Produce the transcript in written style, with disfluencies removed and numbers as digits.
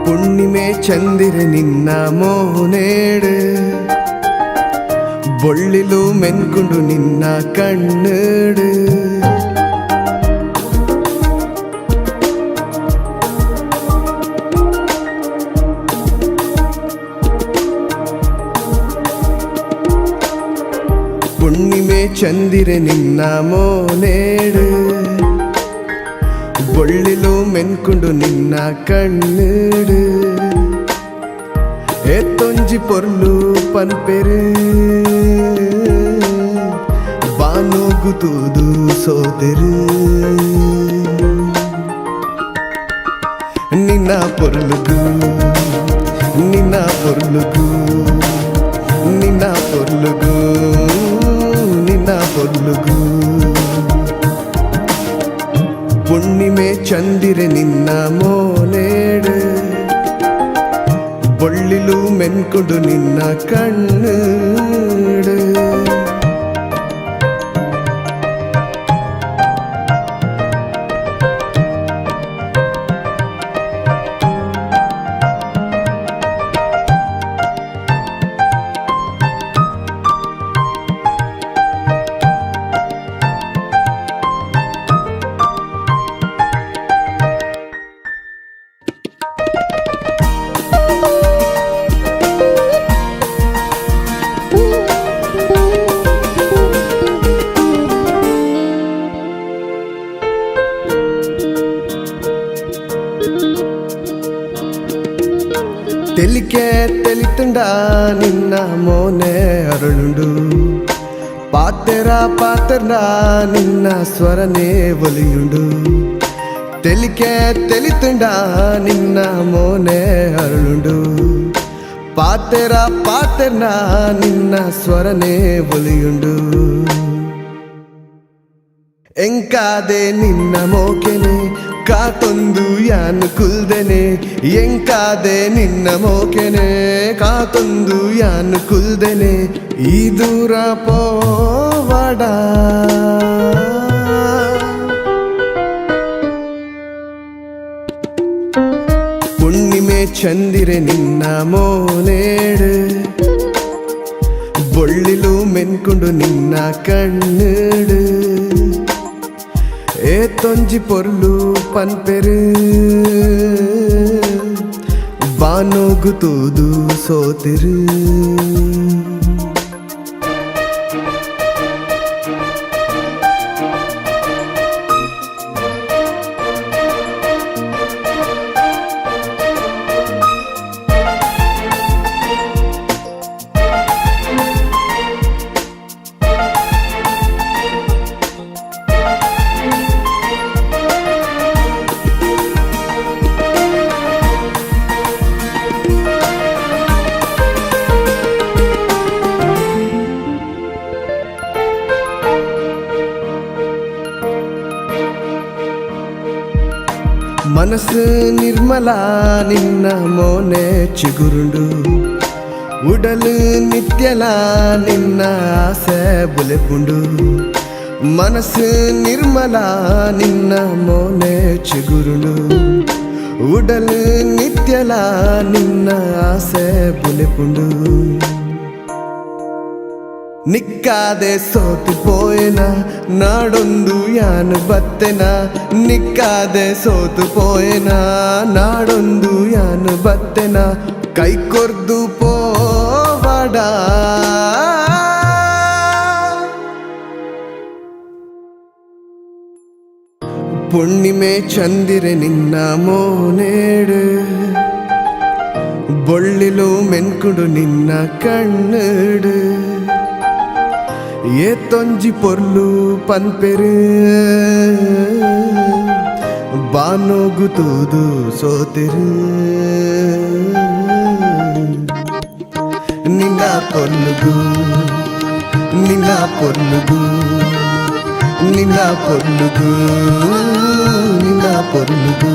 ಹುಣ್ಣಿಮೆ ಚಂದಿರೆ ನಿನ್ನ ಮೋನೇಡು ಬೊಳ್ಳಿಲು ಮೆನ್ಕೊಂಡು ನಿನ್ನ ಕಣ್ಣೇಡು ಹುಣ್ಣಿಮೆ ಚಂದಿರೆ ನಿನ್ನ ಮೋನೇಡು ಬೊಳ್ಳಿಲು ಮೆನ್ಕೊಂಡು ನಿನ್ನ ಕಣ್ಣೇಡು ಏತೊಂಜಿ ಪೊರ್ಲು ಪನ್ಪೆರು ಬಾನೋಗುತ್ತೂದು ಸೋದೆರು ನಿನ್ನ ಪೊರ್ಲುಗು ನಿನ್ನ ಪೊರ್ಲುಗು ನಿನ್ನ ಪೊರ್ಲುಗು ನಿನ್ನ ಪೊರ್ಲುಗು ಹುಣ್ಣಿಮೆ ಚಂದಿರೆ ನಿನ್ನ ಮೋನೇಡು ಬೊಳ್ಳಿಲು ಮೆನ್ಕೊಂಡು ನಿನ್ನ ಕಣ್ಣೇಡು ತೆಲಿಕೆ ತೆಲಿತುಂಡ ನಿನ್ನ ಮೋನೆ ಅರಳುಂಡು ಪಾತೆರ ಪಾತೆರ ನಿನ್ನ ಸ್ವರನೇ ಒಲಿಯುಂಡು ತೆಲಿಕೆ ತೆಲಿತುಂಡ ನಿನ್ನ ಮೋನೆ ಅರಳುಂಡು ಪಾತೆರ ಪಾತೆರ ನಿನ್ನ ಸ್ವರನೇ ಒಲಿಯುಂಡು ಎಂಕಾದೆ ನಿನ್ನ ಮೋಕೆನೆ ಕಾತೊಂದು ಯಾನು ಕುಲ್ದೆನೆ ಎಂಕಾದೆ ನಿನ್ನ ಮೋಕೆನೆ ಕಾತೊಂದು ಯಾನು ಕುಲ್ದೆನೆ ಈ ದೂರ ಪೋವಾಡ ಹುಣ್ಣಿಮೆ ಚಂದಿರೆ ನಿನ್ನ ಮೋನೇಡು ಬೊಳ್ಳಿಲು ಮೆನ್ಕೊಂಡು ನಿನ್ನ ಕಣ್ಣೇಡು ಏತೊಂಜಿ ಪೊರ್ಲು ಪನ್ಪೆರು ಬಾನೋಗುತ್ತೂದು ಸೋತೆರು ಮನಸ್ಸು ನಿರ್ಮಲ ನಿನ್ನ ಮೋನೆ ಚಿಗುರುಂಡು ಉಡಲು ನಿತ್ಯಲ ನಿನ್ನ ಆಸೆ ಬುಲೆಪುಂಡು ಮನಸ್ಸು ನಿರ್ಮಲ ನಿನ್ನ ಮೋನೆ ಚಿಗುರುಂಡು ಉಡಲು ನಿತ್ಯಲ ನಿನ್ನ ಆಸೆ ಬುಲೆಪುಂಡು ನಿಕ್ಕಾದೆ ಸೋತು ಪೋಯೆನ ನಾಡೊಂದು ಯಾನು ಬತ್ತೆನ ನಿಕ್ಕಾದೆ ಸೋತು ಪೋಯೆನ ನಾಡೊಂದು ಯಾನು ಬತ್ತೆನ ಕೈ ಕೊರ್ದು ಪೋವಾಡ ಹುಣ್ಣಿಮೆ ಚಂದಿರೆ ನಿನ್ನ ಮೋನೇಡು ಬೊಳ್ಳಿಲು ಮೆನ್ಕೊಂಡು ನಿನ್ನ ಕಣ್ಣೇಡು ಏತೊಂಜಿ ಪೊರ್ಲು ಪನ್ಪೆರು ಬಾನೋಗುತ್ತೂದು ಸೋತೆರು ನಿನ್ನ ಪೊರ್ಲುಗು ನಿನ್ನ ಪೊರ್ಲುಗು ನಿನ್ನ ಪೊರ್ಲುಗು ನಿನ್ನ ಪೊರ್ಲುಗು